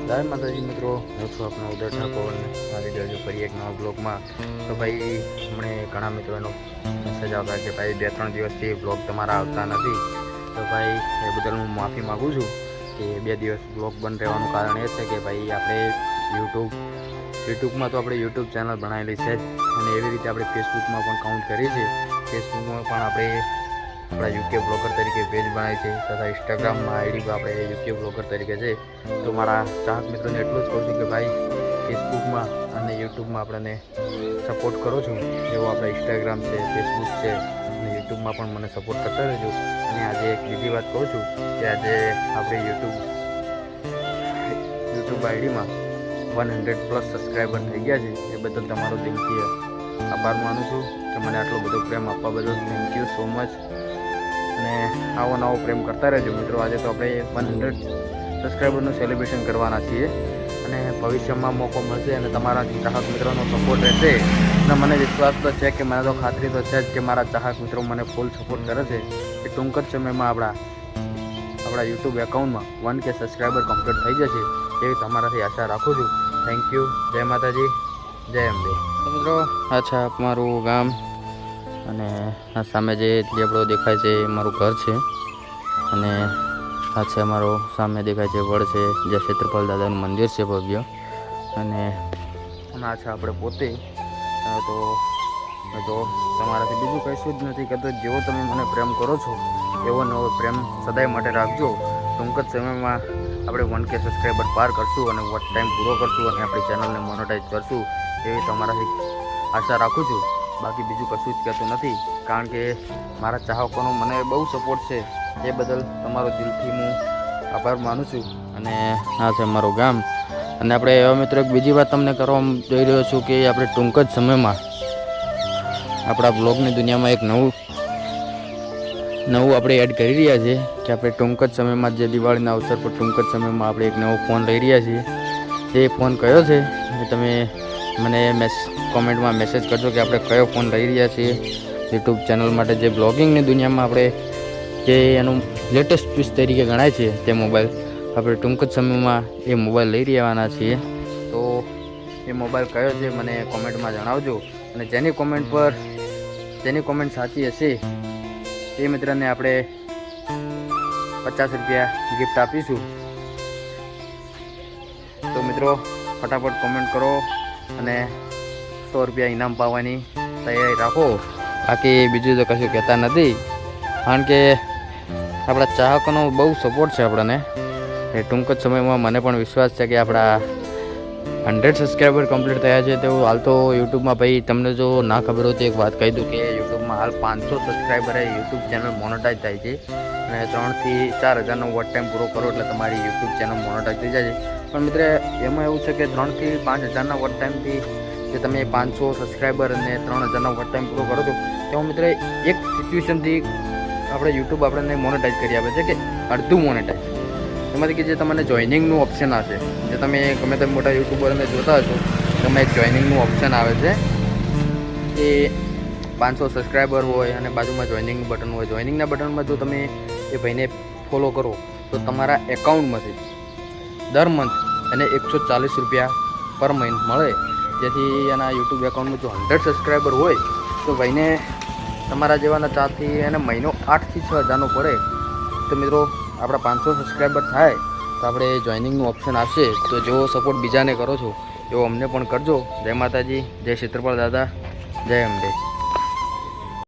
જય માતાજી મિત્રો, હું છું આપનો ઉદય ઠાકોર ને આવી ગયો છું ફરી એક નવા બ્લોગમાં। તો ભાઈ હમણે ઘણા મિત્રોનો મેસેજ આવતા કે ભાઈ 2-3 દિવસથી બ્લોગ તમારા આવતા નથી। તો ભાઈ એ બદલ હું માફી માગું છું કે 2 દિવસ બ્લોગ બંધ રહેવાનું કારણ એ છે કે ભાઈ આપણે યુટ્યુબમાં તો આપણે યુટ્યુબ ચેનલ બનાવેલી છે અને એવી રીતે આપણે ફેસબુકમાં પણ કાઉન્ટ કરી છે। ફેસબુકમાં પણ આપણે આપણા યુકે બ્લોગર તરીકે પેજ બનાવી છે તથા ઇન્સ્ટાગ્રામમાં આઈડી પર આપણે યુકે બ્લોગર તરીકે છે। તો મારા ચાહક મિત્રોને એટલું જ કહું છું કે ભાઈ ફેસબુકમાં અને યુટ્યુબમાં આપણને સપોર્ટ કરો છો જેવો આપણા ઇન્સ્ટાગ્રામ છે, ફેસબુક છે અને યુટ્યુબમાં પણ મને સપોર્ટ કરતા રહેજો। અને આજે એક બીજી વાત કહું છું કે આજે આપણે યુટ્યુબ આઈડીમાં 100+ સબસ્ક્રાઈબર થઈ ગયા છે। એ બદલ તમારો દિલથી આભાર માનું છું કે મને આટલો બધો પ્રેમ આપવા બદલ થેન્ક યુ સો મચ। અને આવો નવો પ્રેમ કરતા રહેજો મિત્રો। આજે તો આપણે 100 સબસ્ક્રાઈબરનું સેલિબ્રેશન કરવાના છીએ અને ભવિષ્યમાં મોકો મળશે અને તમારા ચાહક મિત્રોનો સપોર્ટ રહેશે અને મને વિશ્વાસ તો છે કે મને તો ખાતરી તો છે જ કે મારા ચાહક મિત્રો મને ફૂલ સપોર્ટ કરે છે કે ટૂંક જ સમયમાં આપણા યુટ્યુબ એકાઉન્ટમાં 1K સબસ્ક્રાઈબર કમ્પ્લીટ થઈ જશે એવી તમારાથી આશા રાખું છું। Thank you. જય માતાજી, જય અંબે। તો મિત્રો આ છે મારું ગામ અને આ સામે જે લેબડો દેખાય છે એ મારું ઘર છે અને આ છે અમારો સામે દેખાય છે વડ છે જે ક્ષેત્રપાલ દાદાનું મંદિર છે ભવ્ય અને આ છે આપણે પોતે। તો તમારાથી બીજું કશું જ નથી કહેતો, જેવો તમે મને પ્રેમ કરો છો એવો નવો પ્રેમ સદાય માટે રાખજો। ટૂંક જ સમયમાં આપણે 1K સબસ્ક્રાઈબર પાર કરશું અને વોચ ટાઈમ પૂરો કરશું અને આપણી ચેનલને મોનેટાઈઝ કરશું એવી તમારાથી આશા રાખું છું। બાકી બીજું કશું જ કહેતું નથી કારણ કે મારા ચાહકોનો મને બહુ સપોર્ટ છે એ બદલ તમારો દિલથી હું આભાર માનું છું। અને આ છે મારું ગામ અને આપણે એવા મિત્રો એક બીજી વાત તમને કરવા જઈ રહ્યો છું કે આપણે ટૂંક જ સમયમાં આપણા બ્લોગની દુનિયામાં એક નવું આપણે એડ કરી રહ્યા છીએ કે આપણે ટૂંક જ સમયમાં જે દિવાળીના અવસર પર ટૂંક જ સમયમાં આપણે એક નવો ફોન લઈ રહ્યા છીએ। એ ફોન કયો છે એ તમે મને કોમેન્ટમાં મેસેજ કરજો કે આપણે કયો ફોન લઈ રહ્યા છીએ યુટ્યુબ ચેનલ માટે, જે બ્લોગિંગની દુનિયામાં આપણે જે એનું લેટેસ્ટ પીસ તરીકે ગણાય છે તે મોબાઈલ આપણે ટૂંક જ સમયમાં એ મોબાઈલ લઈ રહેવાના છીએ। તો એ મોબાઈલ કયો છે મને કોમેન્ટમાં જણાવજો અને જેની કોમેન્ટ સાચી હશે એ મિત્રને આપણે 50 રૂપિયા ગિફ્ટ આપીશું। તો મિત્રો ફટાફટ કોમેન્ટ કરો અને 100 રૂપિયા ઇનામ પાવવાની તૈયારી રાખો। બાકી બીજું તો કશું કહેતા નથી કારણ કે આપણા ચાહકોનો બહુ સપોર્ટ છે આપણને એ ટૂંક જ સમયમાં મને પણ વિશ્વાસ છે કે આપણા 100 સબસ્ક્રાઈબર કમ્પ્લીટ થયા છે। તેવું હાલ તો યુટ્યુબમાં ભાઈ તમને જો ના ખબર હોય તો એક વાત કહી દઉં કે યુટ્યુબમાં હાલ 500 સબસ્ક્રાઈબરે યુટ્યુબ ચેનલ મોનેટાઈઝ થાય છે અને 3 થી 4 હજારનો વોચ ટાઈમ પૂરો કરો એટલે તમારી યુટ્યુબ ચેનલ મોનેટાઈઝ થઈ જાય છે। પણ મિત્ર એમાં એવું છે કે 3 થી 5 હજારના વોચ ટાઈમથી જે તમે 500 સબસ્ક્રાઈબર અને 3 હજારનો વોચ ટાઈમ પૂરો કરો છો તેમાં મિત્ર એક સિચ્યુએશનથી આપણે યુટ્યુબ આપણને મોનેટાઈઝ કરી આપે છે કે અડધું મોનેટાઈઝ એમાંથી કે જે તમને જોઈનિંગનું ઓપ્શન આવશે, જે તમે ગમે તે મોટા યુટ્યુબરને જોતા હશો તમે એક જોઈનિંગનું ઓપ્શન આવે છે એ 500 સબસ્ક્રાઈબર હોય અને બાજુમાં જોઈનિંગનું બટન હોય। જોઈનિંગના બટનમાં જો તમે એ ભાઈને ફોલો કરો તો તમારા એકાઉન્ટમાંથી દર મંથ એને 140 રૂપિયા પર મંથ મળે, જેથી એના યુટ્યુબ એકાઉન્ટમાં જો 100 સબસ્ક્રાઈબર હોય તો ભાઈને તમારા જેવાના 4 થી એને મહિનો 8 થી 6 હજારનો પડે। તો મિત્રો આપણા 500 સબસ્ક્રાઈબર થાય તો આપણે જોઈનિંગનું ઓપ્શન આવશે। તો જેવો સપોર્ટ બીજાને કરો છો એવો અમને પણ કરજો। જય માતાજી, જય ક્ષેત્રપાલ દાદા, જય અંબે।